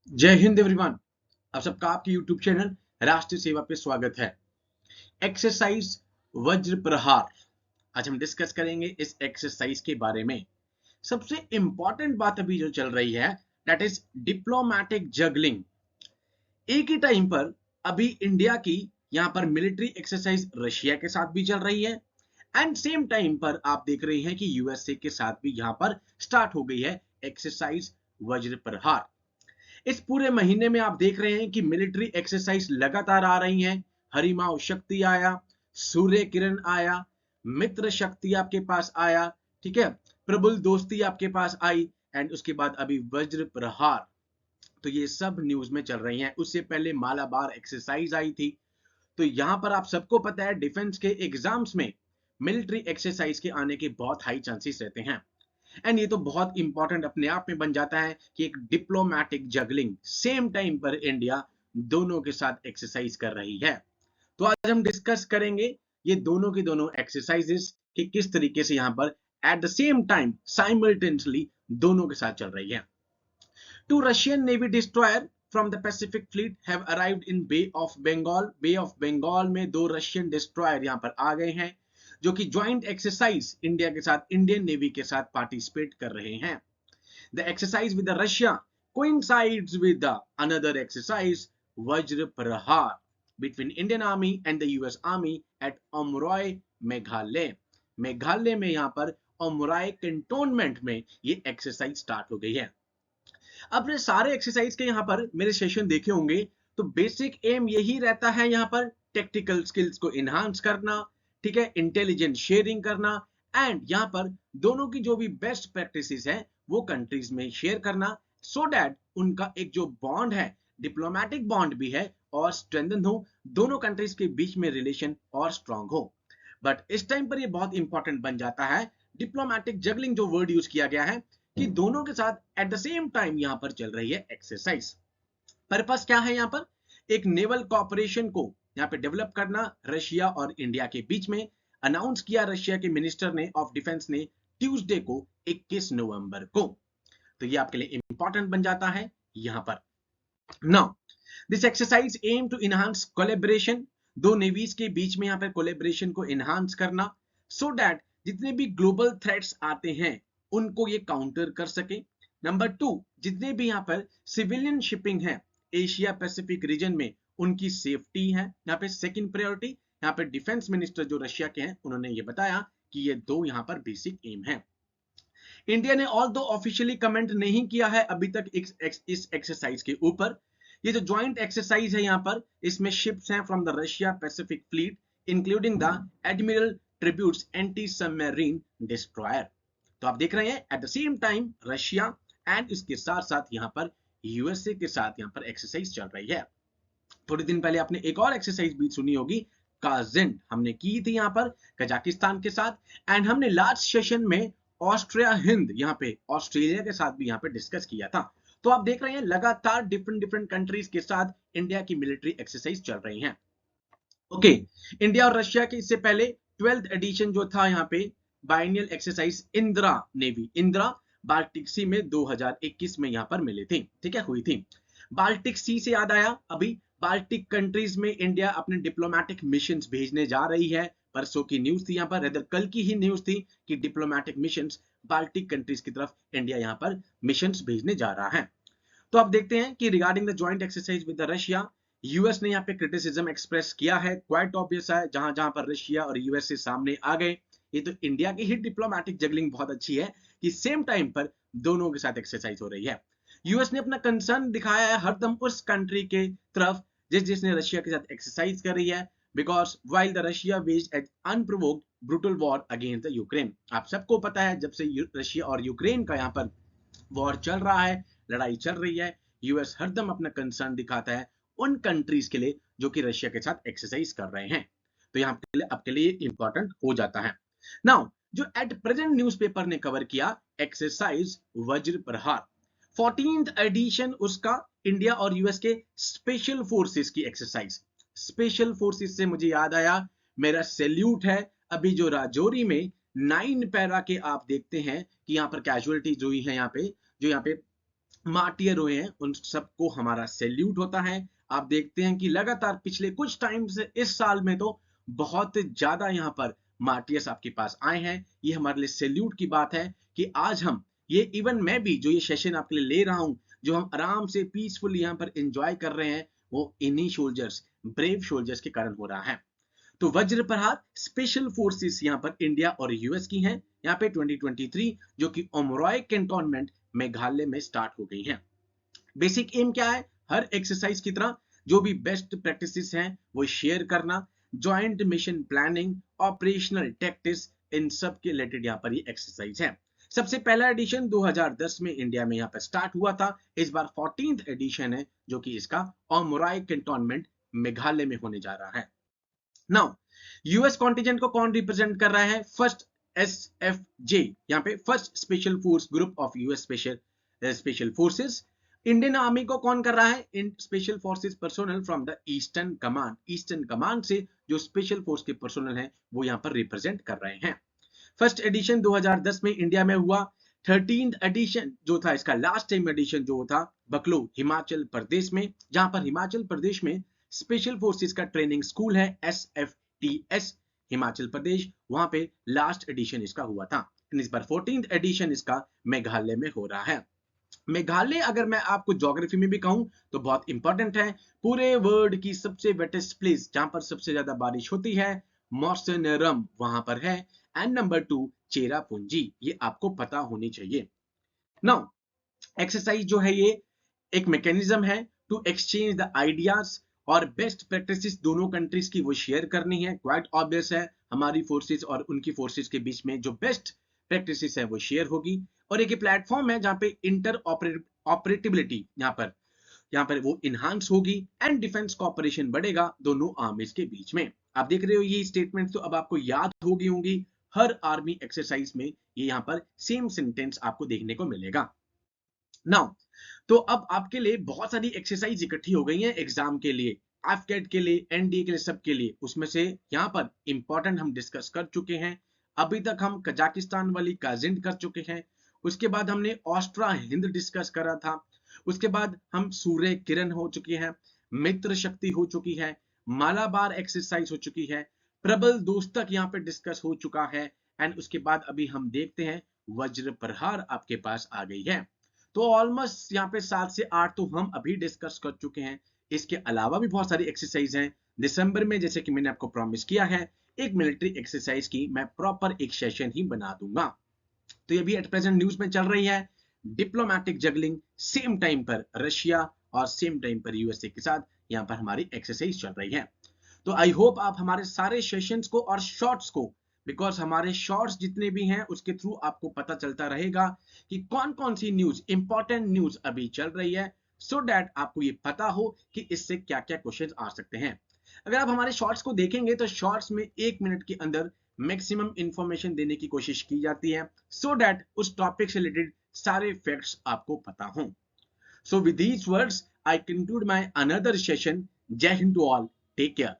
जय हिंद एवरीवन। आप सबका आपके यूट्यूब चैनल राष्ट्रीय सेवा पे स्वागत है। एक्सरसाइज वज्र प्रहार, आज हम डिस्कस करेंगे इस एक्सरसाइज के बारे में। सबसे इंपॉर्टेंट बात अभी जो चल रही है दैट इज डिप्लोमैटिक जगलिंग। एक ही टाइम पर अभी इंडिया की यहाँ पर मिलिट्री एक्सरसाइज रशिया के साथ भी चल रही है एंड सेम टाइम पर आप देख रहे हैं कि यूएसए के साथ भी यहाँ पर स्टार्ट हो गई है एक्सरसाइज वज्र प्रहार। इस पूरे महीने में आप देख रहे हैं कि मिलिट्री एक्सरसाइज लगातार आ रही हैं। हरिमाओ शक्ति आया, सूर्य किरण आया, मित्र शक्ति आपके पास आया, ठीक है, प्रबल दोस्ती आपके पास आई एंड उसके बाद अभी वज्र प्रहार। तो ये सब न्यूज में चल रही हैं। उससे पहले मालाबार एक्सरसाइज आई थी। तो यहां पर आप सबको पता है डिफेंस के एग्जाम्स में मिलिट्री एक्सरसाइज के आने के बहुत हाई चांसेस रहते हैं एंड ये तो बहुत इंपॉर्टेंट अपने आप में बन जाता है कि एक डिप्लोमैटिक जगलिंग सेम टाइम पर इंडिया दोनों के साथ एक्सरसाइज कर रही है। तो आज हम डिस्कस करेंगे ये दोनों की दोनों एक्सरसाइजेस कि किस तरीके से यहां पर at the same time simultaneously दोनों के साथ चल रही है। Two Russian Navy destroyer from the Pacific Fleet have arrived in Bay of Bengal. Bay of Bengal में दो रशियन डिस्ट्रॉयर यहाँ पर आ गए हैं जो कि ज्वाइंट एक्सरसाइज इंडिया के साथ इंडियन नेवी के साथ पार्टिसिपेट कर रहे हैं। The exercise with the Russia coincides with the another exercise Vajra Prahar between Indian Army and the US Army at Omroy, Meghalaya. Meghalaya में यहाँ पर ओमराय कैंटोनमेंट में ये एक्सरसाइज स्टार्ट हो गई है। आपने सारे एक्सरसाइज के यहाँ पर मेरे सेशन देखे होंगे। तो बेसिक एम यही रहता है यहाँ पर टेक्टिकल स्किल्स को इनहांस करना, ठीक है, इंटेलिजेंट शेयरिंग करना एंड यहाँ पर दोनों की जो भी बेस्ट प्रैक्टिसेस है वो कंट्रीज में शेयर करना सो दैट उनका एक जो बॉन्ड है डिप्लोमेटिक बॉन्ड भी है और स्ट्रेंथन हो, दोनों कंट्रीज के बीच में रिलेशन और स्ट्रांग हो। बट इस टाइम पर ये बहुत इंपॉर्टेंट बन जाता है डिप्लोमेटिक जगलिंग जो वर्ड यूज किया गया है कि दोनों के साथ एट द सेम टाइम यहां पर चल रही है एक्सरसाइज। पर्पस क्या है यहाँ पर? एक नेवल कॉपरेशन को यहाँ पे डेवलप करना रशिया और इंडिया के बीच में। अनाउंस किया रशिया के मिनिस्टर ने ऑफ डिफेंस ने ट्यूसडे को 21 नवंबर को। तो ये आपके लिए इंपॉर्टेंट बन जाता है यहां पर। Now this exercise aim to enhance collaboration, दो नेवीज के बीच में यहाँ पे कोलैबोरेशन को इनहांस करना सो दैट जितने भी ग्लोबल थ्रेट्स आते हैं उनको ये काउंटर कर सके। नंबर 2, जितने भी यहाँ पर सिविलियन शिपिंग है एशिया पैसिफिक रीजन में उनकी सेफ्टी है यहाँ पे सेकंड प्रायोरिटी। यहाँ पे डिफेंस मिनिस्टर जो रशिया के हैं उन्होंने ये बताया कि ये दो यहाँ पर बेसिक एम है। इंडिया ने ऑल दो ऑफिशियली कमेंट नहीं किया है अभी तक इस एक्सरसाइज के ऊपर। ये जो ज्वाइंट एक्सरसाइज है यहाँ पर इसमें शिप्स हैं from the Russia Pacific fleet including the admiral tributes anti submarine destroyer. तो आप देख रहे हैं at the same time Russia and इसके साथ साथ यहाँ पर यूएसए के साथ यहाँ पर एक्सरसाइज चल रही है। थोड़े दिन पहले आपने एक और एक्सरसाइज भी सुनी होगी, काजिन हमने की थी यहाँ पर कजाकिस्तान के साथ एंड हमने लास्ट सेशन में ऑस्ट्रिया हिंद यहाँ पे ऑस्ट्रेलिया के साथ भी यहाँ पे डिस्कस किया था। तो आप देख रहे हैं लगातार डिफरेंट कंट्रीज के साथ इंडिया की मिलिट्री एक्सरसाइज चल रही हैं। ओके, इंडिया और रशिया के इससे पहले 12th एडिशन जो था यहाँ पे biennial exercise Indira navy, Indira Baltic sea में 2021 में यहाँ पर मिले थे, ठीक है, हुई थी। बाल्टिक सी से याद आया, अभी बाल्टिक कंट्रीज में इंडिया अपने डिप्लोमेटिक मिशंस भेजने जा रही है। परसों की न्यूज थी यहाँ पर, रेदर कल की ही न्यूज थी कि डिप्लोमेटिक मिशंस बाल्टिक कंट्रीज की तरफ इंडिया यहाँ पर मिशंस भेजने जा रहा है। तो आप देखते हैं कि regarding the joint exercise with the Russia, US ने यहाँ पे क्रिटिसिज्म एक्सप्रेस किया है, क्वाइट ऑब्वियस है, जहां जहां पर रशिया और यूएस से सामने आ गए। ये तो इंडिया की ही डिप्लोमेटिक जगलिंग बहुत अच्छी है कि सेम टाइम पर दोनों के साथ एक्सरसाइज हो रही है। यूएस ने अपना कंसर्न दिखाया है हरदम उस कंट्री के तरफ जिसने रशिया के साथ एक्सरसाइज कर रही है because while the Russia waged an unprovoked brutal war against the Ukraine. आप सबको पता है जब से रशिया और यूक्रेन का यहाँ पर वॉर चल रहा है, लड़ाई चल रही है, यूएस हरदम अपना कंसर्न दिखाता है उन कंट्रीज के लिए जो कि रशिया के साथ एक्सरसाइज कर रहे हैं। तो यहाँ पे आपके लिए इंपॉर्टेंट हो जाता है। नाउ जो एट प्रेजेंट न्यूज़पेपर ने कवर किया एक्सरसाइज वज्र प्रहार, 14th एडिशन उसका इंडिया और यूएस के स्पेशल फोर्सेस की एक्सरसाइज। स्पेशल फोर्सेस से मुझे याद आया, मेरा सैल्यूट है अभी जो राजौरी में 9 पैरा के आप देखते हैं कि यहाँ पर कैजुअलिटी जो ही है यहाँ पे जो यहाँ पे मार्टियर हुए हैं उन सबको हमारा सैल्यूट होता है। आप देखते हैं कि लगातार पिछले कुछ टाइम से इस साल में तो बहुत ज्यादा यहाँ पर मार्टियर्स आपके पास आए हैं। ये हमारे लिए सैल्यूट की बात है कि आज हम ये इवन मैं भी जो ये सेशन आपके लिए ले रहा हूँ, जो हम आराम से पीसफुल यहाँ पर एंजॉय कर रहे हैं, वो इन्हीं सोल्जर्स, ब्रेव सोल्जर्स के कारण हो रहा है। तो वज्र प्रहार स्पेशल फोर्सेस यहाँ पर इंडिया और यूएस की हैं। यहाँ पे 2023 जो कि ओमरॉय कैंटोनमेंट मेघालय में स्टार्ट हो गई है। बेसिक एम क्या है? हर एक्सरसाइज की तरह जो भी बेस्ट प्रैक्टिसेस हैं वो शेयर करना, joint mission planning, operational tactics, इन सब के रिलेटेड यहाँ पर ये एक्सरसाइज है। सबसे पहला एडिशन 2010 में इंडिया में यहाँ पर स्टार्ट हुआ था। इस बार 14th एडिशन है जो कि इसका ओमराय कैंटोनमेंट मेघालय में होने जा रहा है। नाउ यूएस कॉन्टिजेंट को कौन रिप्रेजेंट कर रहा है? फर्स्ट एसएफजे, यहाँ पे first special force group of US special forces. Indian army को कौन कर रहा है? इन special forces personnel from the eastern command, eastern command से जो स्पेशल फोर्स के पर्सोनल हैं वो यहाँ पर रिप्रेजेंट कर रहे हैं। फर्स्ट एडिशन 2010 में इंडिया में हुआ। 13th एडिशन जो था इसका लास्ट टाइम एडिशन जो था बकलो हिमाचल प्रदेश में, जहां पर हिमाचल प्रदेश में स्पेशल फोर्सेस का ट्रेनिंग स्कूल है SFTS हिमाचल प्रदेश, वहां पे लास्ट एडिशन इसका हुआ था। इस बार 14th एडिशन इसका मेघालय में हो रहा है। मेघालय अगर मैं आपको ज्योग्राफी में भी कहूं तो बहुत इंपॉर्टेंट है। पूरे वर्ल्ड की सबसे वेटेस्ट प्लेस जहां पर सबसे ज्यादा बारिश होती है मौसनरम वहां पर है। एंड नंबर 2 चेरापूंजी, ये आपको पता होनी चाहिए। नाउ एक्सरसाइज जो है ये एक मैकेनिज्म है टू एक्सचेंज द आइडियाज और बेस्ट प्रैक्टिसेस दोनों कंट्रीज की वो शेयर करनी है। क्वाइट ऑब्वियस है हमारी फोर्सेस और उनकी फोर्सेस के बीच में जो बेस्ट प्रैक्टिसेस है वो शेयर होगी। और एक प्लेटफॉर्म है जहां पे इंटर ऑपरेटिबिलिटी यहाँ पर वो इनहांस होगी एंड डिफेंस कॉपरेशन बढ़ेगा दोनों आर्मीज के बीच में। आप देख रहे हो ये स्टेटमेंट तो अब आपको याद होगी होंगी। हर आर्मी एक्सरसाइज में ये यहाँ पर सेम सेंटेंस आपको देखने को मिलेगा। नाउ तो अब आपके लिए बहुत सारी एक्सरसाइज इकट्ठी हो गई हैं एग्जाम के लिए, एफकेट के लिए, एनडीए के लिए, सबके लिए। उसमें से यहाँ पर इंपॉर्टेंट हम डिस्कस कर चुके हैं। अभी तक हम कजाकिस्तान वाली काजिंड कर चुके हैं। उसके बाद हमने ऑस्ट्रा हिंद डिस्कस करा था। उसके बाद हम सूर्य किरण हो चुकी है, मित्र शक्ति हो चुकी है, मालाबार एक्सरसाइज हो चुकी है, प्रबल दोस्तक यहाँ पे डिस्कस हो चुका है। एंड उसके बाद अभी हम देखते हैं वज्र प्रहार आपके पास आ गई है। तो ऑलमोस्ट यहाँ पे 7 से 8 तो हम अभी डिस्कस कर चुके हैं। इसके अलावा भी बहुत सारी एक्सरसाइज हैं। दिसंबर में जैसे कि मैंने आपको प्रॉमिस किया है एक मिलिट्री एक्सरसाइज की मैं प्रॉपर एक सेशन ही बना दूंगा। तो ये भी एट प्रेजेंट न्यूज में चल रही है। डिप्लोमैटिक जगलिंग सेम टाइम पर रशिया और सेम टाइम पर यूएसए के साथ यहाँ पर हमारी एक्सरसाइज चल रही है। तो आई होप आप हमारे सारे सेशंस को और शॉर्ट्स को, बिकॉज हमारे शॉर्ट्स जितने भी हैं उसके थ्रू आपको पता चलता रहेगा कि कौन कौन सी न्यूज, इंपॉर्टेंट न्यूज अभी चल रही है, सो दैट आपको ये पता हो कि इससे क्या क्या क्वेश्चन आ सकते हैं। अगर आप हमारे शॉर्ट्स को देखेंगे तो शॉर्ट्स में 1 मिनट के अंदर मैक्सिमम इंफॉर्मेशन देने की कोशिश की जाती है, सो दैट उस टॉपिक से रिलेटेड सारे फैक्ट्स आपको पता हों। So with these words I conclude my another session. Jai Hind to all, take care.